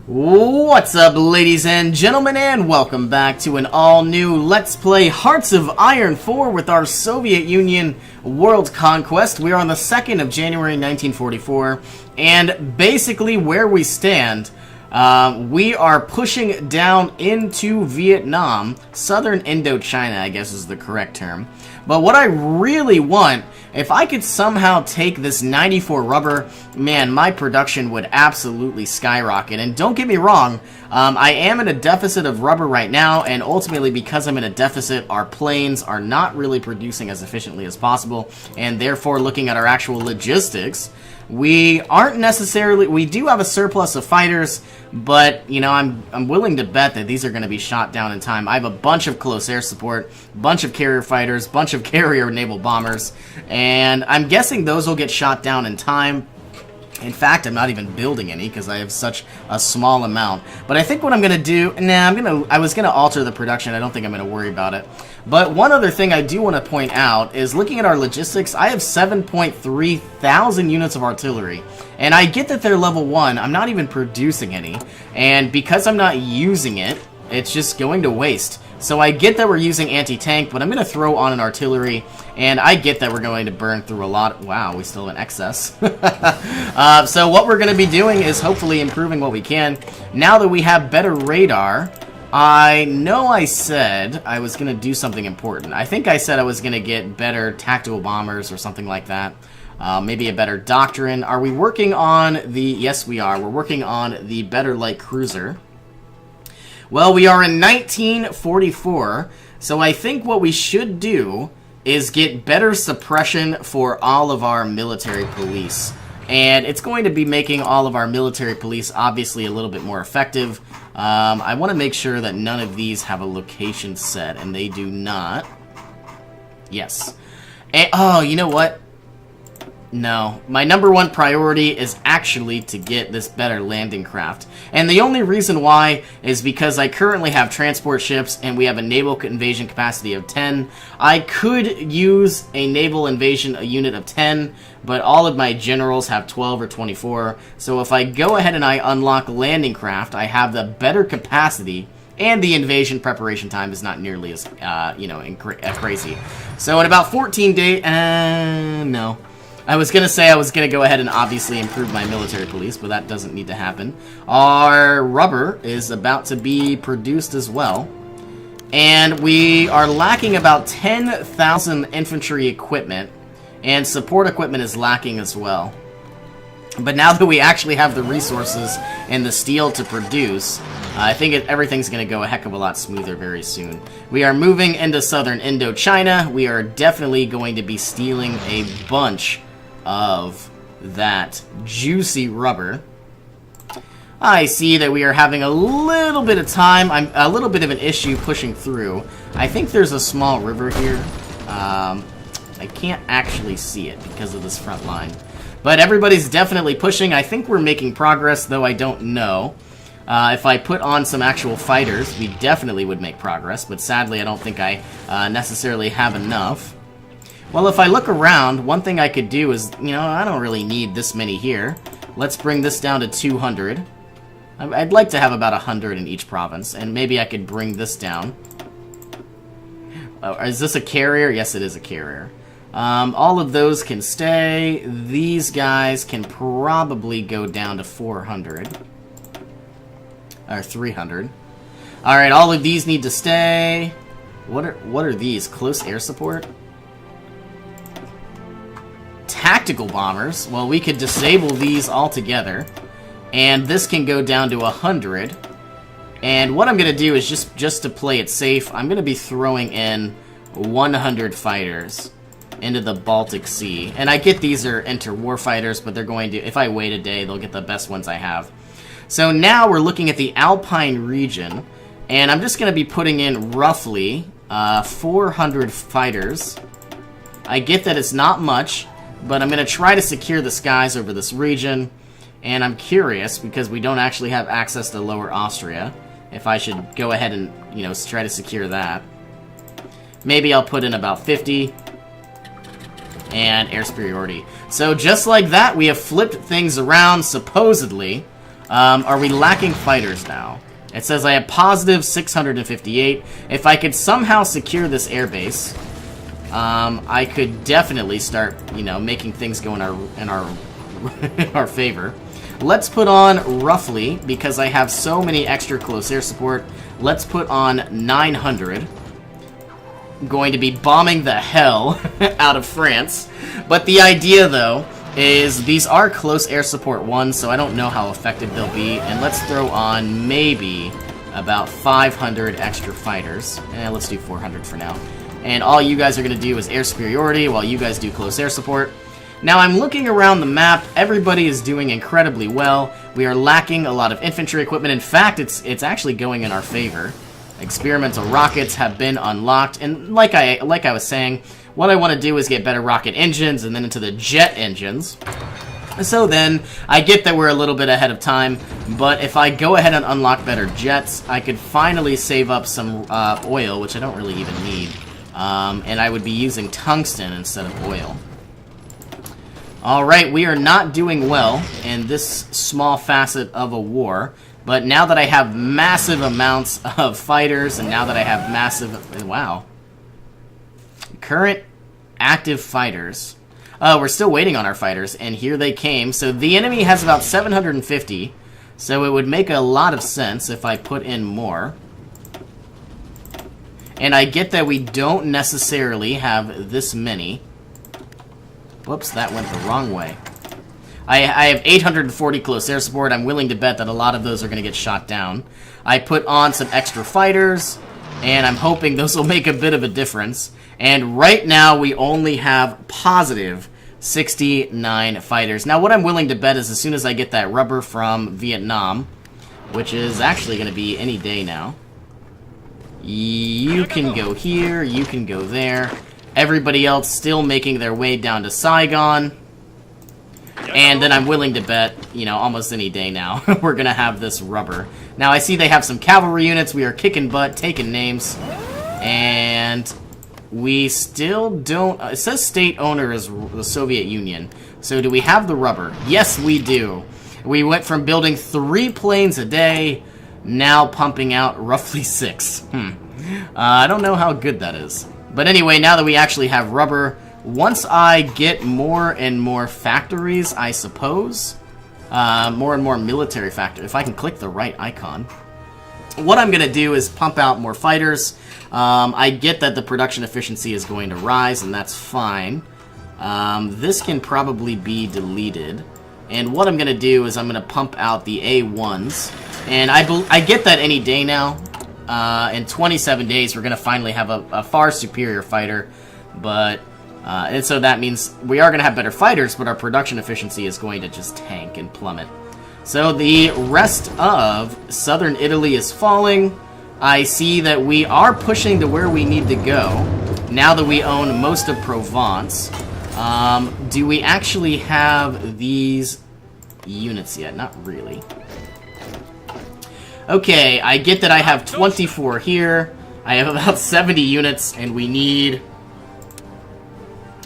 What's up, ladies and gentlemen, and welcome back to an all-new Let's Play Hearts of Iron 4 with our Soviet Union World Conquest. We are on the 2nd of January 1944, and basically where we stand, we are pushing down into Vietnam. Southern Indochina, I guess is the correct term. But what I really want, if I could somehow take this 94 rubber, man, my production would absolutely skyrocket. And don't get me wrong, I am in a deficit of rubber right now, and ultimately because I'm in a deficit, our planes are not really producing as efficiently as possible, and therefore looking at our actual logistics, we aren't necessarily, we do have a surplus of fighters, but, you know, I'm willing to bet that these are going to be shot down in time. I have a bunch of close air support, bunch of carrier fighters, bunch of carrier naval bombers, and I'm guessing those will get shot down in time. In fact, I'm not even building any because I have such a small amount. But I think what I'm going to do, I was going to alter the production. I don't think I'm going to worry about it. But one other thing I do want to point out is looking at our logistics, I have 7.3 thousand units of artillery. And I get that they're level 1. I'm not even producing any. And because I'm not using it, it's just going to waste. So I get that we're using anti-tank, but I'm going to throw on an artillery, and I get that we're going to burn through a lot. Wow, we still have an excess. So what we're going to be doing is hopefully improving what we can. Now that we have better radar, I know I said I was going to do something important. I think I said I was going to get better tactical bombers or something like that. Maybe a better doctrine. Are we working on the... Yes, we are. We're working on the better light cruiser. Well, we are in 1944, so I think what we should do is get better suppression for all of our military police. And it's going to be making all of our military police obviously a little bit more effective. I want to make sure that none of these have a location set, and they do not. Yes. And, oh, you know what? No, my number one priority is actually to get this better landing craft. And the only reason why is because I currently have transport ships and we have a naval invasion capacity of 10. I could use a naval invasion unit of 10, but all of my generals have 12 or 24. So if I go ahead and I unlock landing craft, I have the better capacity, and the invasion preparation time is not nearly as, crazy. So in about 14 days, no. I was going to say I was going to go ahead and obviously improve my military police, but that doesn't need to happen. Our rubber is about to be produced as well. And we are lacking about 10,000 infantry equipment, and support equipment is lacking as well. But now that we actually have the resources and the steel to produce, I think everything's going to go a heck of a lot smoother very soon. We are moving into southern Indochina. We are definitely going to be stealing a bunch of that juicy rubber. I see that we are having a little bit of time. I'm a little bit of an issue pushing through. I think there's a small river here. I can't actually see it because of this front line. But everybody's definitely pushing. I think we're making progress, though I don't know. If I put on some actual fighters, we definitely would make progress. But sadly, I don't think I necessarily have enough. Well, if I look around, one thing I could do is, I don't really need this many here. Let's bring this down to 200. I'd like to have about 100 in each province, and maybe I could bring this down. Is this a carrier? Yes, it is a carrier. All of those can stay. These guys can probably go down to 400. Or 300. Alright, all of these need to stay. What are these? Close air support? Tactical bombers. Well, we could disable these altogether. And this can go down to 100. And what I'm going to do is just to play it safe, I'm going to be throwing in 100 fighters into the Baltic Sea. And I get these are interwar fighters, but they're going to, if I wait a day, they'll get the best ones I have. So now we're looking at the Alpine region, and I'm just going to be putting in roughly 400 fighters. I get that it's not much, but I'm going to try to secure the skies over this region, and I'm curious, because we don't actually have access to Lower Austria, if I should go ahead and, try to secure that. Maybe I'll put in about 50. And air superiority. So just like that, we have flipped things around, supposedly. Are we lacking fighters now? It says I have positive 658. If I could somehow secure this airbase, I could definitely start, you know, making things go in our favor. Let's put on roughly, because I have so many extra close air support, let's put on 900. I'm going to be bombing the hell out of France. But the idea, though, is these are close air support 1, so I don't know how effective they'll be. And let's throw on maybe about 500 extra fighters. Let's do 400 for now. And all you guys are going to do is air superiority while you guys do close air support. Now I'm looking around the map. Everybody is doing incredibly well. We are lacking a lot of infantry equipment. In fact, it's actually going in our favor. Experimental rockets have been unlocked, and like I was saying, what I want to do is get better rocket engines and then into the jet engines. So then, I get that we're a little bit ahead of time, but if I go ahead and unlock better jets, I could finally save up some oil, which I don't really even need, and I would be using tungsten instead of oil. Alright, we are not doing well in this small facet of a war. But now that I have massive amounts of fighters, and now that I have massive... Wow. Current active fighters. We're still waiting on our fighters, and here they came. So the enemy has about 750, so it would make a lot of sense if I put in more. And I get that we don't necessarily have this many. Whoops, that went the wrong way. I have 840 close air support. I'm willing to bet that a lot of those are going to get shot down. I put on some extra fighters, and I'm hoping those will make a bit of a difference. And right now, we only have positive 69 fighters. Now, what I'm willing to bet is as soon as I get that rubber from Vietnam, which is actually going to be any day now, you can go here, you can go there. Everybody else still making their way down to Saigon. And then I'm willing to bet, you know, almost any day now, we're going to have this rubber. Now, I see they have some cavalry units. We are kicking butt, taking names. And we still don't... it says state owner is the Soviet Union. So do we have the rubber? Yes, we do. We went from building 3 planes a day, now pumping out roughly 6. I don't know how good that is. But anyway, now that we actually have rubber... Once I get more and more factories, I suppose, more and more military factories, if I can click the right icon, what I'm going to do is pump out more fighters. I get that the production efficiency is going to rise, and that's fine. This can probably be deleted. And what I'm going to do is I'm going to pump out the A1s. And I get that any day now. In 27 days, we're going to finally have a far superior fighter. But... and so that means we are going to have better fighters, but our production efficiency is going to just tank and plummet. So the rest of southern Italy is falling. I see that we are pushing to where we need to go, now that we own most of Provence. Do we actually have these units yet? Not really. Okay, I get that I have 24 here. I have about 70 units, and we need...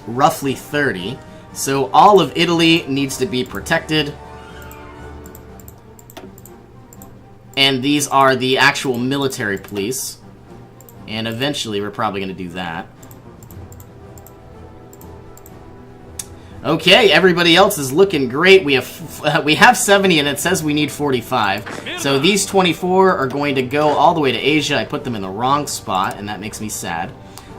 roughly 30. So all of Italy needs to be protected. And these are the actual military police. And eventually we're probably going to do that. Okay, everybody else is looking great. We have 70 and it says we need 45. So these 24 are going to go all the way to Asia. I put them in the wrong spot and that makes me sad.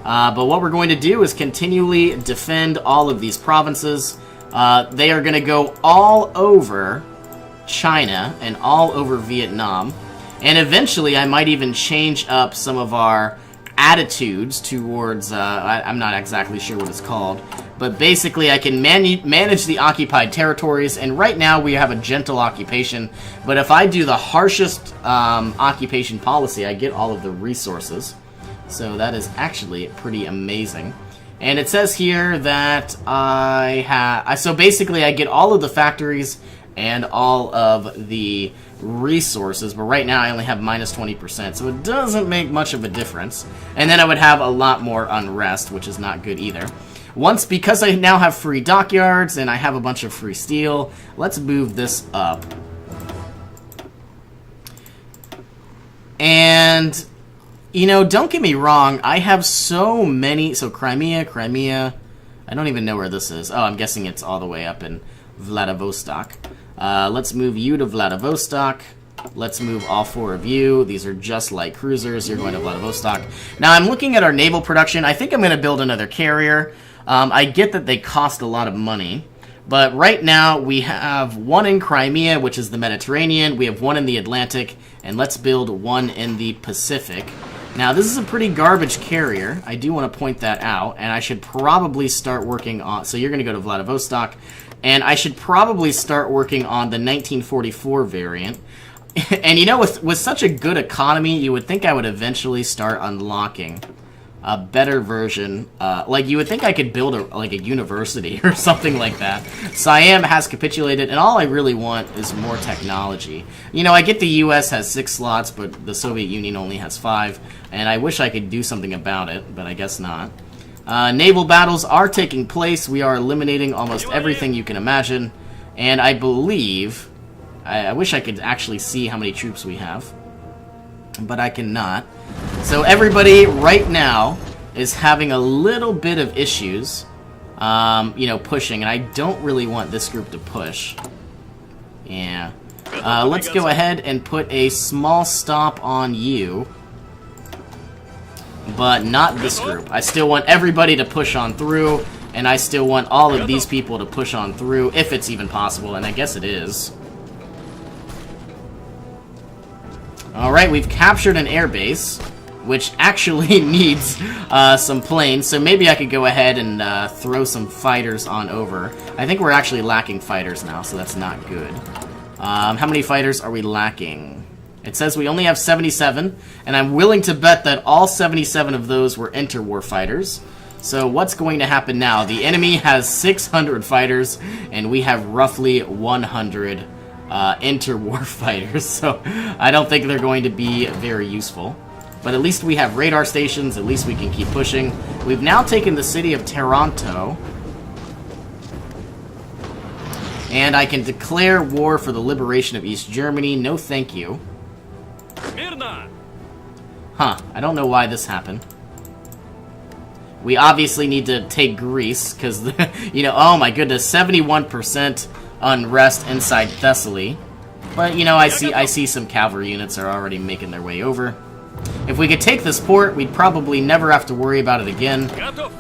But what we're going to do is continually defend all of these provinces. They are going to go all over China and all over Vietnam. And eventually I might even change up some of our attitudes towards, I'm not exactly sure what it's called. But basically I can manage the occupied territories. And right now we have a gentle occupation. But if I do the harshest occupation policy, I get all of the resources. So that is actually pretty amazing. And it says here that so basically I get all of the factories and all of the resources, but right now I only have minus 20%, so it doesn't make much of a difference. And then I would have a lot more unrest, which is not good either. Because I now have free dockyards and I have a bunch of free steel, let's move this up. And, you know, don't get me wrong, I have so many... So, Crimea... I don't even know where this is. Oh, I'm guessing it's all the way up in Vladivostok. Let's move you to Vladivostok. Let's move all 4 of you. These are just light cruisers. You're going to Vladivostok. Now, I'm looking at our naval production. I think I'm going to build another carrier. I get that they cost a lot of money. But right now, we have 1 in Crimea, which is the Mediterranean. We have 1 in the Atlantic. And let's build 1 in the Pacific. Now, this is a pretty garbage carrier. I do want to point that out. And I should probably start working on... So you're going to go to Vladivostok. And I should probably start working on the 1944 variant. And you know, with such a good economy, you would think I would eventually start unlocking a better version. Like, you would think I could build a university or something like that. Siam has capitulated, and all I really want is more technology. You know, I get the US has 6 slots, but the Soviet Union only has 5. And I wish I could do something about it, but I guess not. Naval battles are taking place. We are eliminating almost everything you can imagine. And I believe... I wish I could actually see how many troops we have. But I cannot. So everybody right now is having a little bit of issues, you know, pushing. And I don't really want this group to push. Yeah. Let's go ahead and put a small stop on you. But not this group. I still want everybody to push on through. And I still want all of these people to push on through, if it's even possible. And I guess it is. Alright, we've captured an airbase, which actually needs some planes, so maybe I could go ahead and throw some fighters on over. I think we're actually lacking fighters now, so that's not good. How many fighters are we lacking? It says we only have 77, and I'm willing to bet that all 77 of those were interwar fighters. So what's going to happen now? The enemy has 600 fighters, and we have roughly 100 interwar fighters, so I don't think they're going to be very useful. But at least we have radar stations, at least we can keep pushing. We've now taken the city of Taranto. And I can declare war for the liberation of East Germany. No thank you. Huh, I don't know why this happened. We obviously need to take Greece, because, you know, oh my goodness, 71% unrest inside Thessaly. But, you know, I see some cavalry units are already making their way over. If we could take this port, we'd probably never have to worry about it again.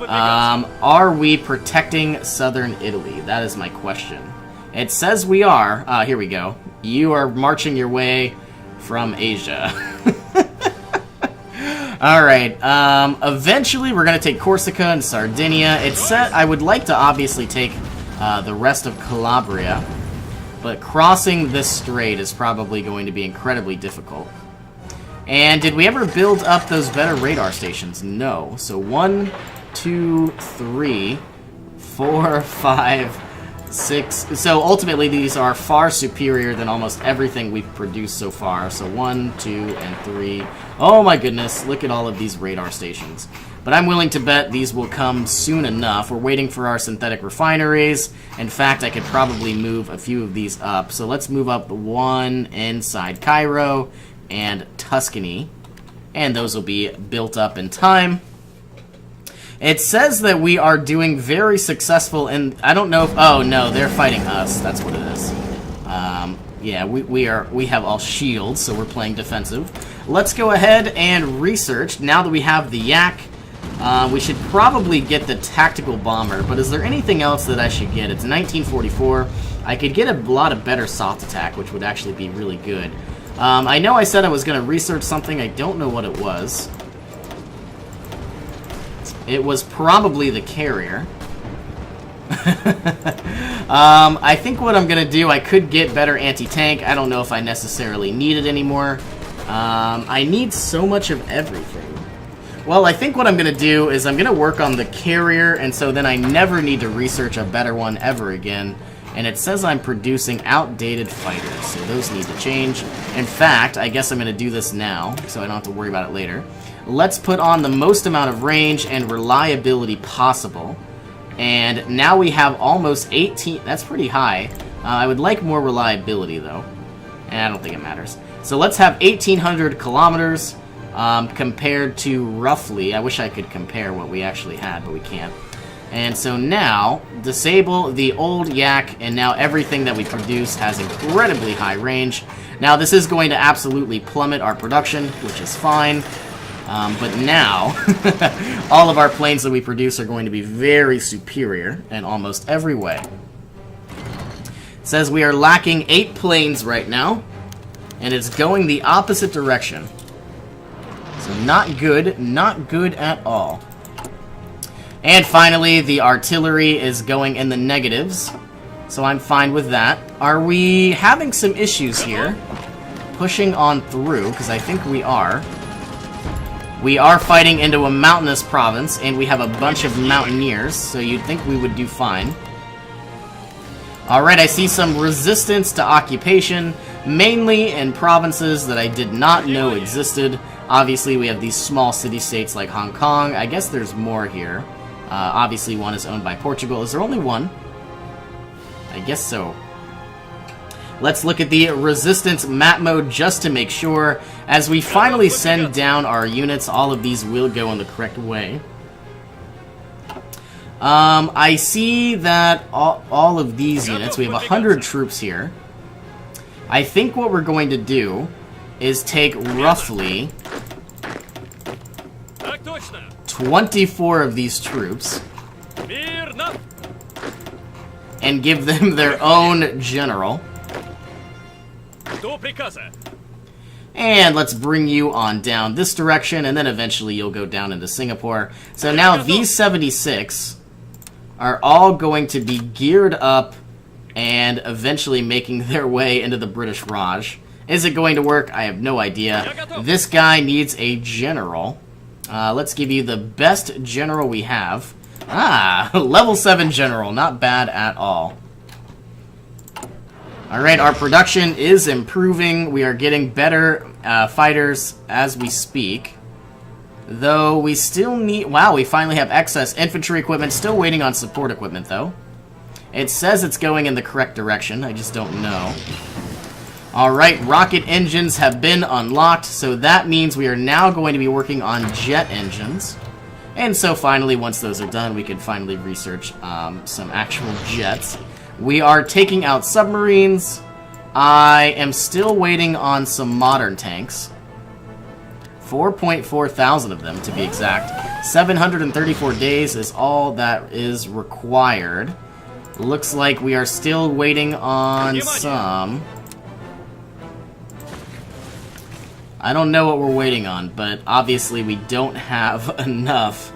Are we protecting southern Italy? That is my question. It says we are. Here we go. You are marching your way from Asia. Alright, eventually we're going to take Corsica and Sardinia. It said I would like to obviously take the rest of Calabria, but crossing this strait is probably going to be incredibly difficult. And did we ever build up those better radar stations? No. So 1, 2, 3, 4, 5, 6. So ultimately these are far superior than almost everything we've produced so far. So 1, 2, and 3. Oh my goodness, look at all of these radar stations. But I'm willing to bet these will come soon enough. We're waiting for our synthetic refineries. In fact, I could probably move a few of these up. So let's move up 1 inside Cairo and Tuscany. And those will be built up in time. It says that we are doing very successful in... I don't know if... Oh, no, they're fighting us. That's what it is. Yeah, we have all shields, so we're playing defensive. Let's go ahead and research. Now that we have the Yak, we should probably get the tactical bomber. But is there anything else that I should get? It's 1944. I could get a lot of better soft attack, which would actually be really good. I know I said I was going to research something. I don't know what it was. It was probably the carrier. I think what I'm going to do, I could get better anti-tank. I don't know if I necessarily need it anymore. I need so much of everything. Well, I think what I'm going to do is I'm going to work on the carrier, and so then I never need to research a better one ever again. And it says I'm producing outdated fighters, so those need to change. In fact, I guess I'm going to do this now, so I don't have to worry about it later. Let's put on the most amount of range and reliability possible. And now we have almost 18. That's pretty high. I would like more reliability, though. And I don't think it matters. So let's have 1,800 kilometers compared to roughly... I wish I could compare what we actually had, but we can't. And so now, disable the old yak, and now everything that we produce has incredibly high range. Now, this is going to absolutely plummet our production, which is fine. But now, all of our planes that we produce are going to be very superior in almost every way. It says we are lacking 8 planes right now, and it's going the opposite direction. So not good at all. And finally, the artillery is going in the negatives, so I'm fine with that. Are we having some issues here? Pushing on through, because I think we are. We are fighting into a mountainous province, and we have a bunch of mountaineers, so you'd think we would do fine. Alright, I see some resistance to occupation, mainly in provinces that I did not know existed. Obviously, we have these small city-states like Hong Kong. I guess there's more here. Obviously, one is owned by Portugal. Is there only one? I guess so. Let's look at the resistance map mode just to make sure. As we finally send down our units, all of these will go in the correct way. I see that all of these units, we have 100 troops here. I think what we're going to do is take roughly 24 of these troops and give them their own general. And let's bring you on down this direction, and then eventually you'll go down into Singapore. So now these 76 are all going to be geared up and eventually making their way into the British Raj. Is it going to work? I have no idea. This guy needs a general. Let's give you the best general we have. Ah, level 7 general. Not bad at all. Alright, our production is improving. We are getting better fighters as we speak. Though we still need... Wow, we finally have excess infantry equipment. Still waiting on support equipment, though. It says it's going in the correct direction. I just don't know. Alright, rocket engines have been unlocked, so that means we are now going to be working on jet engines. And so finally, once those are done, we can finally research some actual jets. We are taking out submarines. I am still waiting on some modern tanks. 4.4 thousand of them, to be exact. 734 days is all that is required. Looks like we are still waiting on some... I don't know what we're waiting on, but obviously we don't have enough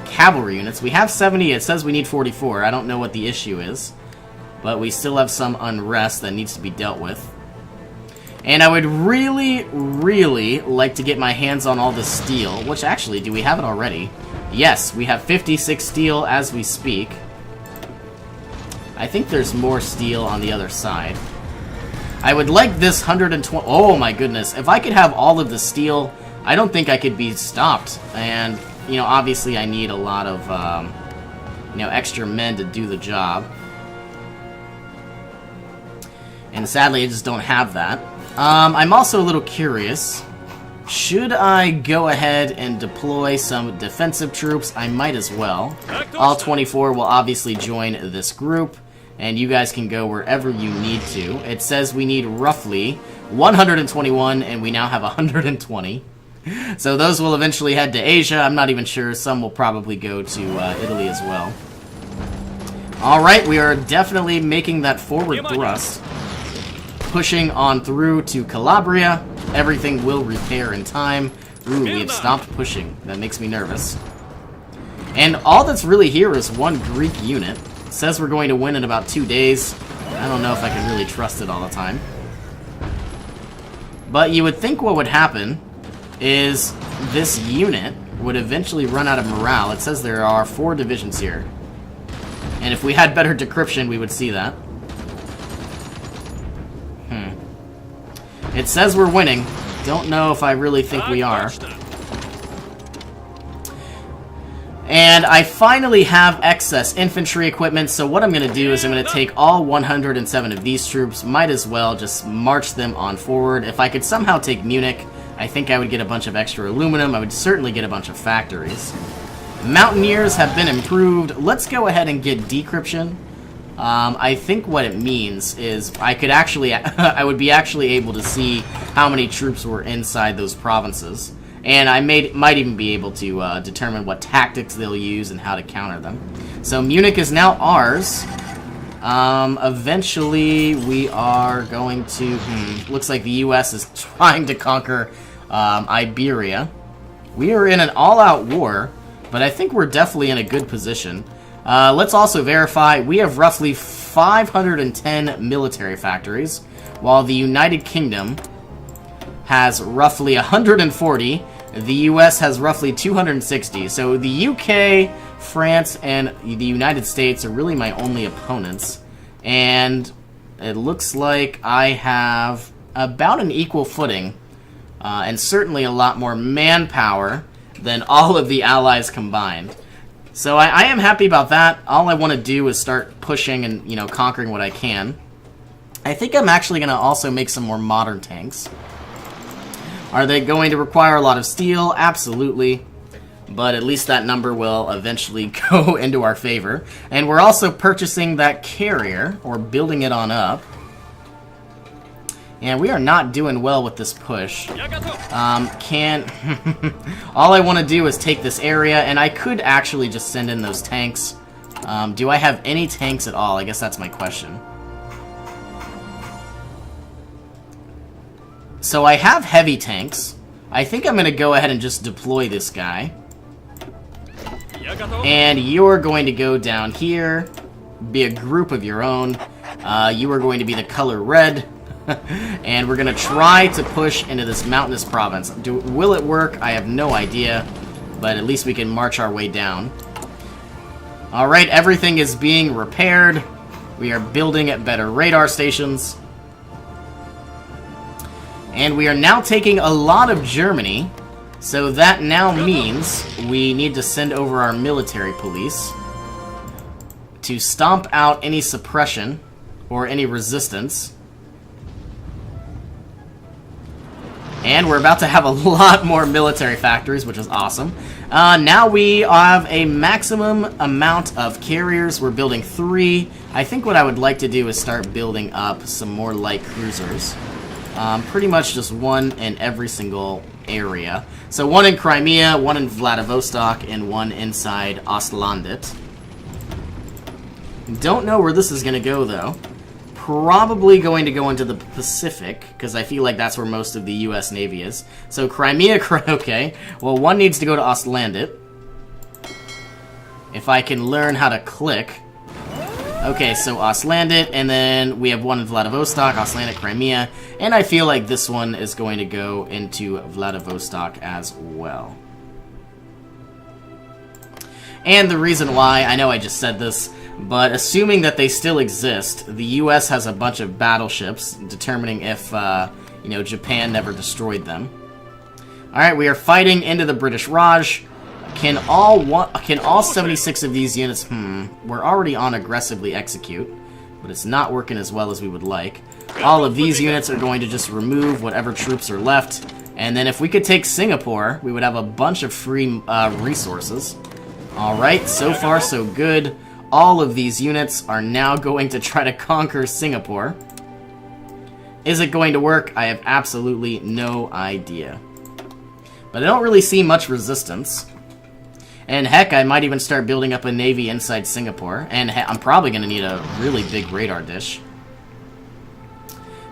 cavalry units. We have 70, it says we need 44. I don't know what the issue is, but we still have some unrest that needs to be dealt with. And I would really, really like to get my hands on all the steel, which actually, do we have it already? Yes, we have 56 steel as we speak. I think there's more steel on the other side. I would like this 120... Oh my goodness, if I could have all of the steel, I don't think I could be stopped. And, you know, obviously I need a lot of, you know, extra men to do the job. And sadly, I just don't have that. I'm also a little curious. Should I go ahead and deploy some defensive troops? I might as well. All 24 will obviously join this group, and you guys can go wherever you need to. It says we need roughly 121, and we now have 120. So those will eventually head to Asia. I'm not even sure. Some will probably go to Italy as well. Alright, we are definitely making that forward thrust. Pushing on through to Calabria. Everything will repair in time. Ooh, we have stopped pushing. That makes me nervous. And all that's really here is one Greek unit. It says we're going to win in about 2 days. I don't know if I can really trust it all the time. But you would think what would happen is this unit would eventually run out of morale. It says there are 4 divisions here. And if we had better decryption, we would see that. It says we're winning. Don't know if I really think we are. And I finally have excess infantry equipment, so what I'm going to do is I'm going to take all 107 of these troops, might as well just march them on forward. If I could somehow take Munich, I think I would get a bunch of extra aluminum. I would certainly get a bunch of factories. Mountaineers have been improved. Let's go ahead and get decryption. I think what it means is I could actually, I would be actually able to see how many troops were inside those provinces. And I might even be able to determine what tactics they'll use and how to counter them. So Munich is now ours. Eventually we are going to... looks like the U.S. is trying to conquer Iberia. We are in an all-out war, but I think we're definitely in a good position. Let's also verify we have roughly 510 military factories, while the United Kingdom has roughly 140. The US has roughly 260. So the UK, France, and the United States are really my only opponents. And it looks like I have about an equal footing, and certainly a lot more manpower than all of the allies combined. So I am happy about that. All I want to do is start pushing and, you know, conquering what I can. I think I'm actually going to also make some more modern tanks. Are they going to require a lot of steel? Absolutely. But at least that number will eventually go into our favor. And we're also purchasing that carrier, or building it on up. And we are not doing well with this push. All I want to do is take this area, and I could actually just send in those tanks. Do I have any tanks at all? I guess that's my question. So I have heavy tanks. I think I'm going to go ahead and just deploy this guy. And you're going to go down here, be a group of your own. You are going to be the color red. And we're going to try to push into this mountainous province. Will it work? I have no idea. But at least we can march our way down. Alright, everything is being repaired. We are building at better radar stations. And we are now taking a lot of Germany, so that now means we need to send over our military police to stomp out any suppression or any resistance. And we're about to have a lot more military factories, which is awesome. Now we have a maximum amount of carriers. We're building 3. I think what I would like to do is start building up some more light cruisers. Pretty much just one in every single area. So one in Crimea, one in Vladivostok, and one inside Ostlandet. Don't know where this is going to go, though. Probably going to go into the Pacific, because I feel like that's where most of the U.S. Navy is. So Crimea, okay. Well, one needs to go to Ostlandet. If I can learn how to click. Okay, so Ostlandet, and then we have one in Vladivostok, Ostlandet, Crimea, and I feel like this one is going to go into Vladivostok as well. And the reason why, I know I just said this, but assuming that they still exist, the U.S. has a bunch of battleships, determining if, you know, Japan never destroyed them. Alright, we are fighting into the British Raj. Can all 76 of these units... we're already on aggressively execute, but it's not working as well as we would like. All of these units are going to just remove whatever troops are left, and then if we could take Singapore, we would have a bunch of free resources. Alright, so far so good. All of these units are now going to try to conquer Singapore. Is it going to work? I have absolutely no idea. But I don't really see much resistance. And heck, I might even start building up a navy inside Singapore. And I'm probably going to need a really big radar dish.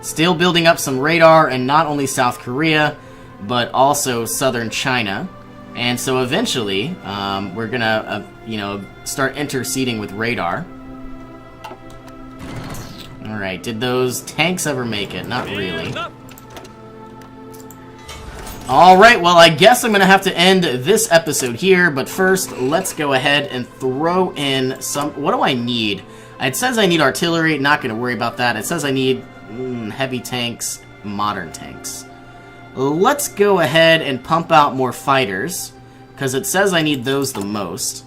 Still building up some radar in not only South Korea, but also southern China. And so eventually, we're going to, you know, start interceding with radar. Alright, did those tanks ever make it? Not really. Alright, well, I guess I'm going to have to end this episode here, but first, let's go ahead and throw in some... What do I need? It says I need artillery, not going to worry about that. It says I need heavy tanks, modern tanks. Let's go ahead and pump out more fighters, because it says I need those the most.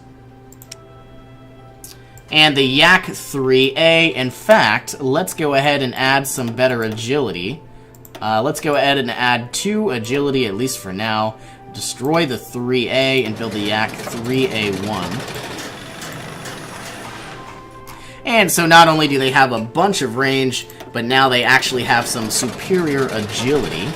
And the Yak 3A, in fact, let's go ahead and add some better agility. Let's go ahead and add 2 agility, at least for now. Destroy the 3A and build the Yak 3A1. And so not only do they have a bunch of range, but now they actually have some superior agility.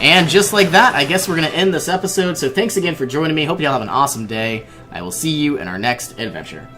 And just like that, I guess we're going to end this episode. So thanks again for joining me. Hope you all have an awesome day. I will see you in our next adventure.